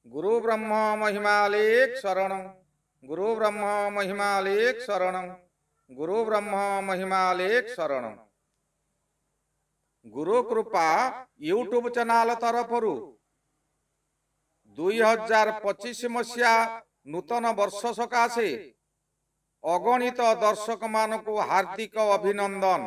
गुरु ब्रह्म महिमालेक शरण गुरु ब्रह्म महिमालेक शरण गुरु ब्रह्म महिमालेक शरण। गुरु कृपा यूट्यूब चैनल तरफरु 2025 मसीहा नूतन वर्ष सकाशे अगणित दर्शक मानकु हार्दिक अभिनंदन।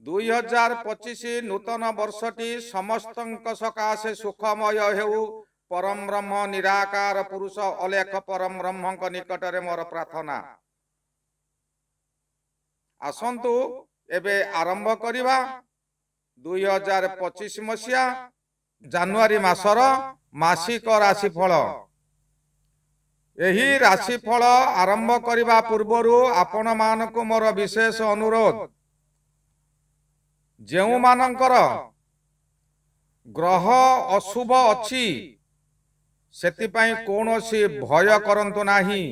2025 नूतन वर्षटी समस्तंक सकाशे सुखमय हेउ परम ब्रह्म निराकार पुरुष अलेख परम ब्रह्मक निकटरे मोर प्रार्थना। आसंतु एबे आरंभ करिबा 2025 मसीहा जानुआरी मासर मासिक राशिफल। एही राशिफल आरंभ करिबा पूर्वरु आपण मानकु मोर विशेष अनुरोध, जेउ मानकर ग्रह अशुभ अछि सेतिपाई कोनोसी भय करंतु नाही।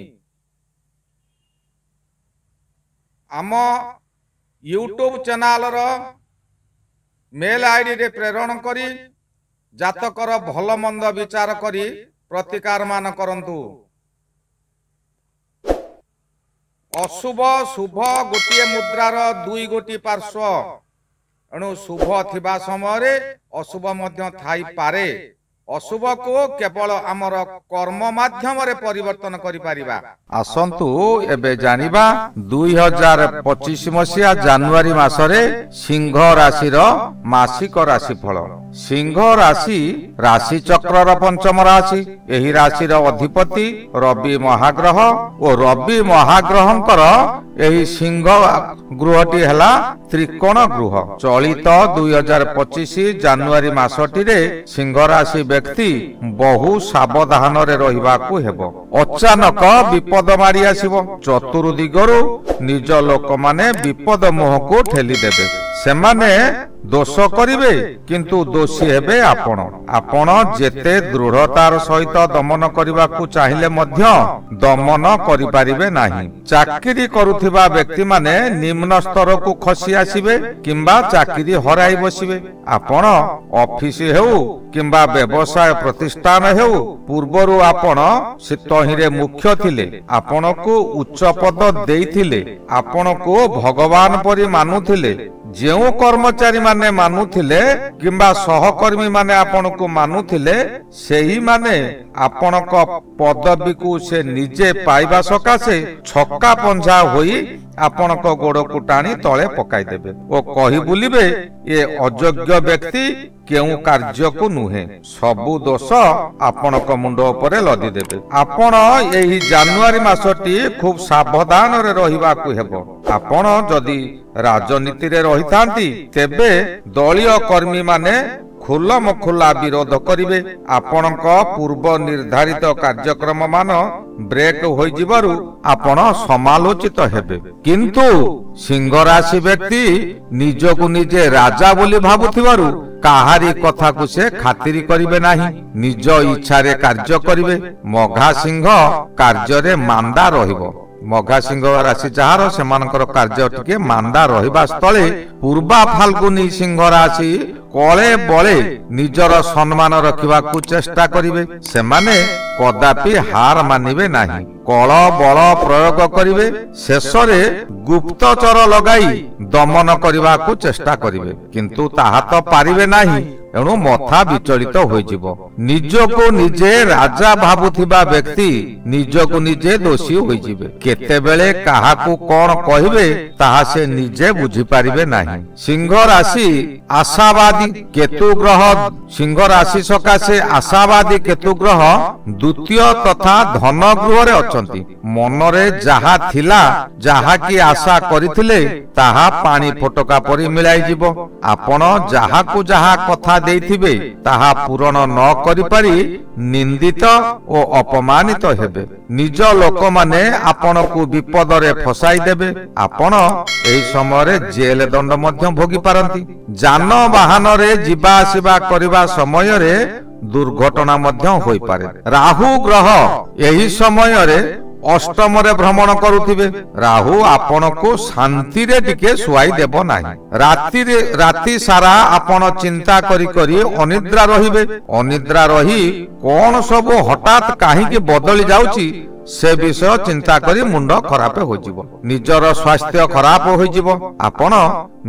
आम यूट्यूब चैनल रो मेल आईडी रे प्रेरण करी जातकर भल मंद विचार करी प्रतिकार मान करंतु। अशुभ शुभ गोटे मुद्रार दुई गोटी पार्श्व, एणु शुभ थिबा समय अशुभ मध्य थाई पारे। अशुभ को केवल आमर कर्म माध्यम रे परिवर्तन करि परिबा। आसंतु एबे जानिबा 2025 मसीहा जानुआरी मासरे सिंह राशि रो मासिक राशिफल। सिंह राशि राशि चक्र पंचम राशि। एही राशि रो अधिपति रवि महाग्रह और रवि महाग्रहंकर एही सिंह गृहटी हला त्रिकोण गृह। चलित 2025 जानुआरी मासटी रे सिंह राशि व्यक्ति बहु सावधान रे रहिबाकू हेबो। अचानक विपद मारी आसीबो। चतुर्दिगरु निज लोक माने विपद मोह को ठेली देबे। सेमाने दोष करिवे किंतु दोषी हेबे आपण। आपण जेते दृढ़तार सहित दमन करबाकू चाहिले मध्य दमन करि परिबे नाही। चाकरी करुथिबा व्यक्ति माने निम्न स्तर को खसी आसीबे किंबा चाकरी हराई बसिबे। आपण ऑफिस हेउ किंबा व्यवसाय प्रतिष्ठान हेउ पूर्वरु आपण से तहिरे मुख्य थिले, आपण को उच्च पद देइथिले, आपण को भगवान परि मानुथिले। जेउ कर्मचारी माने मानुथिले किंबा सहकर्मी माने आपण को मानुथिले, सेही माने आपण को पदवी को से निजे पाइबा सकाशे छक्का पंजा होई आपण को गोड़ को टाणी तले पकाई देबे ओ कहि बुलिबे ये अयोग्य व्यक्ति केउ कार्य को नुहे, सबु दोष आपण को मुंड उपरे लदी देबे। आपण एही जानुआरी मासटी खूब सावधान रे रहिबा को हेबो। आपण जदी राजनीति रे रहिथांती तेबे दलीय कर्मी माने खुल्लम खुल्ला विरोध करिवे। आपणक पूर्व निर्धारित कार्यक्रम मान ब्रेक होई जिबारु आपण समालोचित हेबे। किंतु सिंह राशि व्यक्ति निजको निजे राजा बोली भाबुथिबारु काहारी कथा को से खातिरी करिवे नाही, निज इच्छा रे कार्य करिवे। मघा सिंह कार्य रे मांदा रहिबो। मघा सिंह राशि जहार सेमानकर कार्य टिके मांदा रहिबा स्थले पूर्वा फाल्गुनी सिंह राशि कले बळे निजर सम्मान रखिबा को चेष्टा करिवे। सेमाने कदापि हार मानिबे नाही, कल बल प्रयोग करिवे। शेषरे गुप्तचर लगाई दमन करिबा को चेष्टा करिवे, किंतु ताहा तो पारिबे नाही। एणु मथा विचलित होइजिबो। निजको निजे राजा भाबुथिबा व्यक्ति निजको निजे दोषी होइजिबे। केतेबेले काहाकू कोन कहिबे ताहा से निजे बुझी पारिबे नाही। सिंह राशि आशावादी केतु ग्रह। सिंह राशि सकाशे आशावादी केतु ग्रह द्वितीय तथा धन गृह रे अछंती। मनरे जहा थिला जहा की आशा करिथिले ताहा पानी फोटका परि मिलाई जिवो। आपण जहा को जहा कथा देइथिबे ताहा पूरण न करि पारि निंदित ओ अपमानित हेबे। निज लोक माने आपण को विपद रे फसाई देबे। आपण एही समय रे जेल दंड मध्य भोगी पारंती। जान वाहन रे जिबा आसीबा करिबा समय रे दुर्घटना मध्य होई पारे। राहु ग्रह एही समय रे ଅଷ୍ଟମରେ ଭ୍ରମଣ କରୁଥିବେ। ରାହୁ ଆପଣଙ୍କୁ ଶାନ୍ତିରେ ଟିକେ ଶୁଆଇ ଦେବ ନାହିଁ। ରାତି ସାରା ଆପଣ ଚିନ୍ତା କରି କରି ଅନିଦ୍ରା ରହିବେ। ଅନିଦ୍ରା ରହି କଣ ସବୁ ହଠାତ୍ କାହିଁକି ବଦଳି ଯାଉଛି ସେ ବିଷୟ ଚିନ୍ତା କରି ମୁଣ୍ଡ ଖରାପ ହୋଇଯିବ। ନିଜର ସ୍ୱାସ୍ଥ୍ୟ ଖରାପ ହୋଇଯିବ। ଆପଣ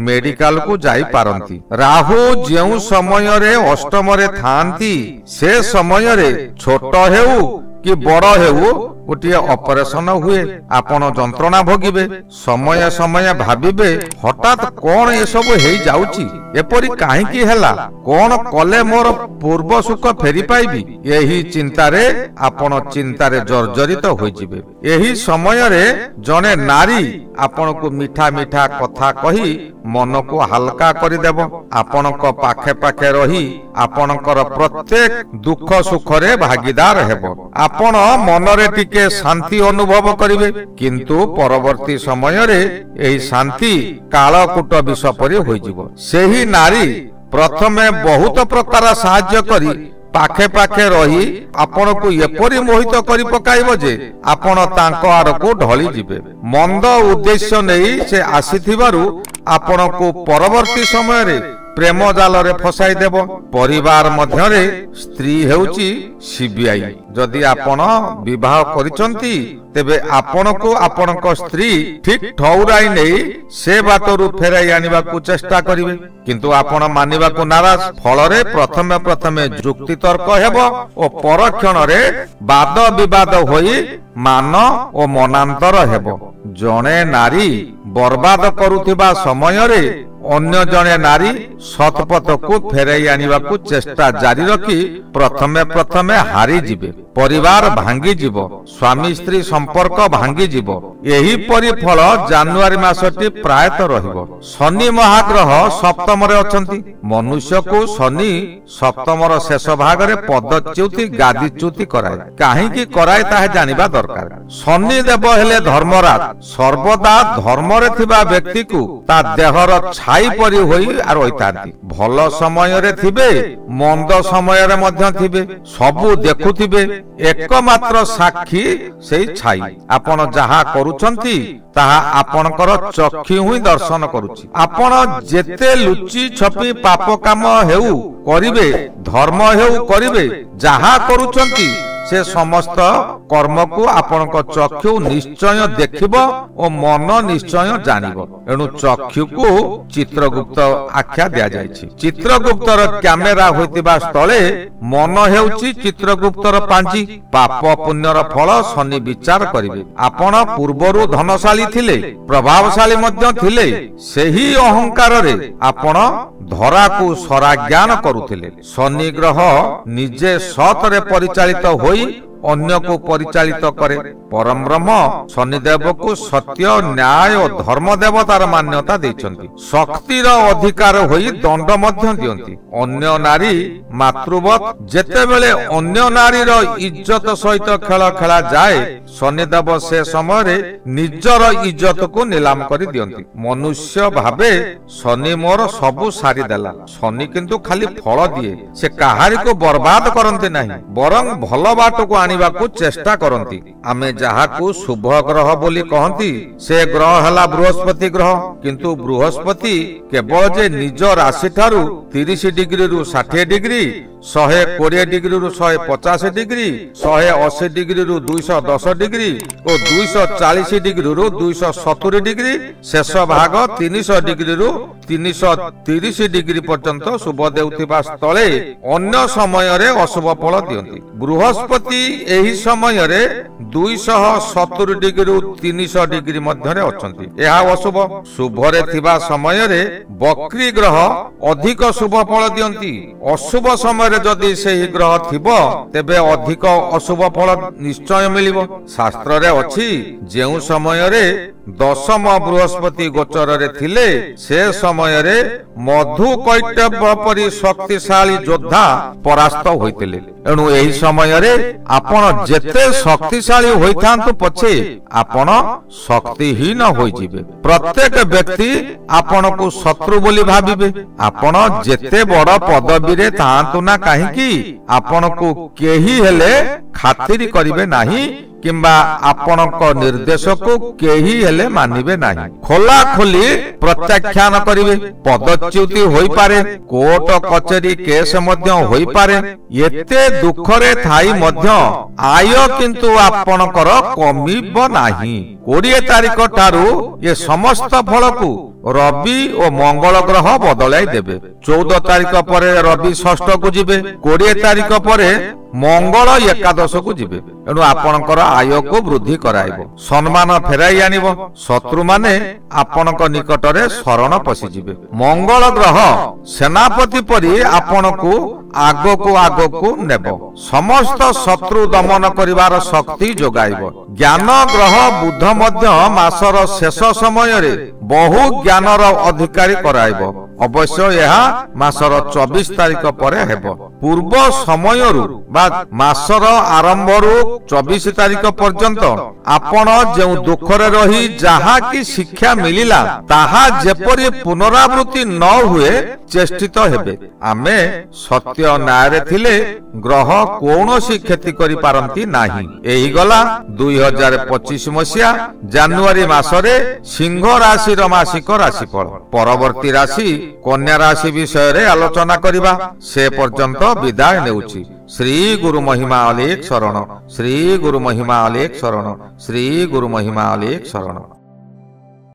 ମେଡିକାଲକୁ ଯାଇପାରନ୍ତି। ରାହୁ ଯେଉଁ ସମୟରେ ଅଷ୍ଟମରେ ଥାଆନ୍ତି ସେ ସମୟରେ ଛୋଟ ହେଉ କି ବଡ଼ ହେଉ ଗୋଟିଏ ଅପରେସନ ହୁଏ। ଆପଣ ଯନ୍ତ୍ରଣା ଭୋଗିବେ। ସମୟ ସମୟ ଭାବିବେ ହଠାତ୍ କଣ ଏସବୁ ହେଇଯାଉଛି, ଏପରି କାହିଁକି ହେଲା, କଣ କଲେ ମୋର ପୂର୍ବ ସୁଖ ଫେରି ପାଇବି। ଏହି ଚିନ୍ତାରେ ଆପଣ ଚିନ୍ତାରେ ଜର୍ଜରିତ ହୋଇଯିବେ। ଏହି ସମୟରେ ଜଣେ ନାରୀ ଆପଣଙ୍କୁ ମିଠା ମିଠା କଥା କହି ମନକୁ ହାଲକା କରିଦେବ। ଆପଣଙ୍କ ପାଖେ ପାଖେ ରହି ଆପଣଙ୍କର ପ୍ରତ୍ୟେକ ଦୁଃଖ ସୁଖରେ ଭାଗିଦାର ହେବ। ଆପଣ ମନରେ ଟିକେ ଶାନ୍ତି ଅନୁଭବ କରିବେ, କିନ୍ତୁ ପରବର୍ତ୍ତୀ ସମୟରେ ଏହି ଶାନ୍ତି କାଳକୂଟ ବିଷ ପରି ହୋଇଯିବ। ସେହି ନାରୀ ପ୍ରଥମେ ବହୁତ ପ୍ରକାର ସାହାଯ୍ୟ କରି ପାଖେ ପାଖେ ରହି ଆପଣଙ୍କୁ ଏପରି ମୋହିତ କରି ପକାଇବ ଯେ ଆପଣ ତାଙ୍କ ଆଡ଼କୁ ଢଳି ଯିବେ। ମନ୍ଦ ଉଦ୍ଦେଶ୍ୟ ନେଇ ସେ ଆସିଥିବାରୁ ଆପଣଙ୍କୁ ପରବର୍ତ୍ତୀ ସମୟରେ ପ୍ରେମ ଜାଲରେ ଫସାଇ ଦେବ। ପରିବାର ମଧ୍ୟରେ ସ୍ତ୍ରୀ ହେଉଛି ସିବିଆଇ। ଯଦି ଆପଣ ବିବାହ କରିଛନ୍ତି ତେବେ ଆପଣଙ୍କୁ ଆପଣଙ୍କ ସ୍ତ୍ରୀ ଠିକ ଠଉରାଇ ନେଇ ସେ ବାଟରୁ ଫେରାଇ ଆଣିବାକୁ ଚେଷ୍ଟା କରିବେ, କିନ୍ତୁ ଆପଣ ମାନିବାକୁ ନାରାଜ। ଫଳରେ ପ୍ରଥମେ ଯୁକ୍ତିତର୍କ ହେବ ଓ ପରକ୍ଷଣରେ ବାଦ ବିବାଦ ହୋଇ ମାନ ଓ ମନାନ୍ତର ହେବ। ଜଣେ ନାରୀ ବର୍ବାଦ କରୁଥିବା ସମୟରେ ଅନ୍ୟ ଜଣେ ନାରୀ ସତପଥକୁ ଫେରାଇ ଆଣିବାକୁ ଚେଷ୍ଟା ଜାରି ରଖି ପ୍ରଥମେ ହାରିଯିବେ। ପରିବାର ଭାଙ୍ଗିଯିବ, ସ୍ୱାମୀ ସ୍ତ୍ରୀ ସମ୍ପର୍କ ଭାଙ୍ଗିଯିବ। ଏହିପରି ଫଳ ଜାନୁଆରୀ ମାସଟି ପ୍ରାୟତଃ ରହିବ। ଶନି ମହାଗ୍ରହ ସପ୍ତମରେ ଅଛନ୍ତି। ମନୁଷ୍ୟକୁ ଶନି ସପ୍ତମର ଶେଷ ଭାଗରେ ପଦଚ୍ୟୁତି ଗାଦିଚ୍ୟୁତି କରାଏ। କାହିଁକି କରାଏ ତାହା ଜାଣିବା ଦରକାର। ଶନି ଦେବ ହେଲେ ଧର୍ମରାଜ। ସର୍ବଦା ଧର୍ମରେ ଥିବା ବ୍ୟକ୍ତିକୁ ତା ଦେହର ଛାଇ ପରି ହୋଇ ରହିଥାନ୍ତି। ଭଲ ସମୟରେ ଥିବେ, ମନ୍ଦ ସମୟରେ ମଧ୍ୟ ଥିବେ, ସବୁ ଦେଖୁଥିବେ। ଏକମାତ୍ର ସାକ୍ଷୀ ସେଇ ଛାଇ। ଆପଣ ଯାହା କରୁଛନ୍ତି ତାହା ଆପଣଙ୍କର ଚକ୍ଷୁ ହିଁ ଦର୍ଶନ କରୁଛି। ଆପଣ ଯେତେ ଲୁଚି ଛପି ପାପ କାମ ହେଉ କରିବେ, ଧର୍ମ ହେଉ କରିବେ, ଯାହା କରୁଛନ୍ତି ସେ ସମସ୍ତ କର୍ମକୁ ଆପଣଙ୍କ ଚକ୍ଷୁ ନିଶ୍ଚୟ ଦେଖିବ ଓ ମନ ନିଶ୍ଚୟ ଜାଣିବ। ଏଣୁ ଚକ୍ଷୁକୁ ଚିତ୍ରଗୁପ୍ତ ଆଖ୍ୟା ଦିଆଯାଇଛି। ଚିତ୍ରଗୁପ୍ତର କ୍ୟାମେରା ହୋଇଥିବା ସ୍ଥଳେ ମନ ହେଉଛି ଚିତ୍ରଗୁପ୍ତର ପାଞ୍ଜି। ପାପ ପୁଣ୍ୟର ଫଳ ଶନି ବିଚାର କରିବେ। ଆପଣ ପୂର୍ବରୁ ଧନଶାଳୀ ଥିଲେ, ପ୍ରଭାବଶାଳୀ ମଧ୍ୟ ଥିଲେ। ସେହି ଅହଙ୍କାରରେ ଆପଣ ଧରାକୁ ସରାଜ୍ଞାନ କରୁଥିଲେ। ଶନି ଗ୍ରହ ନିଜେ ସତରେ ପରିଚାଳିତ ହୋଇ ଅନ୍ୟକୁ ପରିଚାଳିତ କରେ। ପରମ ବ୍ରହ୍ମ ଶନିଦେବକୁ ସତ୍ୟ, ନ୍ୟାୟ ଓ ଧର୍ମ ଦେବତାର ମାନ୍ୟତା ଦେଇଛନ୍ତି। ଶକ୍ତିର ଅଧିକାର ହୋଇ ଦଣ୍ଡ ମଧ୍ୟ ଦିଅନ୍ତି। ଅନ୍ୟ ନାରୀ ମାତୃବତ୍ ଯେତେବେଳେ ଅନ୍ୟ ନାରୀର ଇଜ୍ଜତ ସହିତ ଖେଳ ଖେଳାଯାଏ, ଶନିଦେବ ସେ ସମୟରେ ନିଜର ଇଜ୍ଜତକୁ ନିଲାମ କରି ଦିଅନ୍ତି। ମନୁଷ୍ୟ ଭାବେ ଶନି ମୋର ସବୁ ସାରିଦେଲା। ଶନି କିନ୍ତୁ ଖାଲି ଫଳ ଦିଏ, ସେ କାହାରିକୁ ବର୍ବାଦ କରନ୍ତି ନାହିଁ, ବରଂ ଭଲ ବାଟକୁ ଆଣିବାକୁ ଚେଷ୍ଟା କରନ୍ତି। ଆମେ ଯାହାକୁ ଶୁଭ ଗ୍ରହ ବୋଲି କହନ୍ତି ସେ ଗ୍ରହ ହେଲା ବୃହସ୍ପତି ଗ୍ରହ। କିନ୍ତୁ ବୃହସ୍ପତି କେବଳ ଯେ ନିଜ ରାଶି ଠାରୁ 30 ଡିଗ୍ରୀରୁ 60 ଡିଗ୍ରୀ, 120 ଡିଗ୍ରୀରୁ 150 ଡିଗ୍ରୀ, 180 ଡିଗ୍ରୀରୁ 210 ଡିଗ୍ରୀ ଓ 240 ଡିଗ୍ରୀରୁ 270 ଡିଗ୍ରୀ, ଶେଷ ଭାଗ 300 ଡିଗ୍ରୀରୁ 330 ଡିଗ୍ରୀ ପର୍ଯ୍ୟନ୍ତ ଶୁଭ ଦେଉଥିବା ସ୍ଥଳେ ଅନ୍ୟ ସମୟରେ ଅଶୁଭ ଫଳ ଦିଅନ୍ତି। ବୃହସ୍ପତି ଏହି ସମୟରେ 270 ଡିଗ୍ରୀରୁ 300 ଡିଗ୍ରୀ ମଧ୍ୟରେ ଅଛନ୍ତି। ଏହା ଅଶୁଭ। ଶୁଭରେ ଥିବା ସମୟରେ ବକ୍ରୀ ଗ୍ରହ ଅଧିକ ଶୁଭ ଫଳ ଦିଅନ୍ତି। ଅଶୁଭ ସମୟରେ ଯଦି ସେହି ଗ୍ରହ ଥିବ ତେବେ ଅଧିକ ଅଶୁଭ ଫଳ ନିଶ୍ଚୟ ମିଳିବ। ଶାସ୍ତ୍ରରେ ଅଛି, ଯେଉଁ ସମୟରେ ଦଶମ ବୃହସ୍ପତି ଗୋଚରରେ ଥିଲେ ସେ ସମୟରେ ମଧୁ କୈଟବ ପରି ଶକ୍ତିଶାଳୀ ଯୋଦ୍ଧା ପରାସ୍ତ ହୋଇଥିଲେ। ଏଣୁ ଏହି ସମୟରେ ଆପଣ ଯେତେ ଶକ୍ତିଶାଳୀ ହୋଇଥାନ୍ତୁ ପଛେ ଆପଣ ଶକ୍ତିହୀନ ହୋଇଯିବେ। ପ୍ରତ୍ୟେକ ବ୍ୟକ୍ତି ଆପଣଙ୍କୁ ଶତ୍ରୁ ବୋଲି ଭାବିବେ। ଆପଣ ଯେତେ ବଡ଼ ପଦବୀରେ ଥାଆନ୍ତୁ ନା କାହିଁକି ଆପଣଙ୍କୁ କେହି ହେଲେ ଖାତିର କରିବେ ନାହିଁ किंबा आपणक निर्देशक केही हेले मानिबे नाही। खोला खोली प्रत्याख्यान करिवे, पदच्युति होई पारे, कोर्ट कचेरी केस मध्य होई पारे। एते दुखरे थाई मध्य आय किंतु आपणकर कमिबो नाही। 20 तारिख ठारू ये समस्त फल को रवि और मंगल ग्रह बदलाई देबे। 14 तारिख पर रवि षष्ठ को जिबे, 20 तारिख पर मंगल एकादश को जिबे। एणु आपणकर आय को वृद्धि कराइबो, सम्मान फेराई आनिबो, शत्रु माने आपणक निकटरे शरण पसि जिबे। मंगल ग्रह सेनापति परि आपणकु आगको नेबो, समस्त शत्रु दमन करिवार शक्ति जोगाइबो। ज्ञान ग्रह बुध मध्य मासर शेष समय रे बहु ज्ञानर अधिकारी कराइबो। अवश्य यह मासर 24 तारिख पर हेबो। पूर्व समयरु बा मासर आरंभरु 24 तारिख पर्यंत आपण जेउ दुखरे रही जहा की शिक्षा मिलिला ताहा जेपरि पुनरावृत्ति न हुए चेष्टित हेबे। आमे सत्य न्याय रे थिले ग्रह कौनसी क्षति करि पारंती नाही। एही गला 2025 मसिया जानुआरी मासरे सिंह राशि मासिक राशिफल। परवर्ती राशि कन्या राशि विषय रे आलोचना करिबा। से पर्यंत विदाय नेउछि। श्री गुरु महिमा अलेख शरण, श्री गुरु महिमा अलेख शरण, श्री गुरु महिमा अलेख शरण।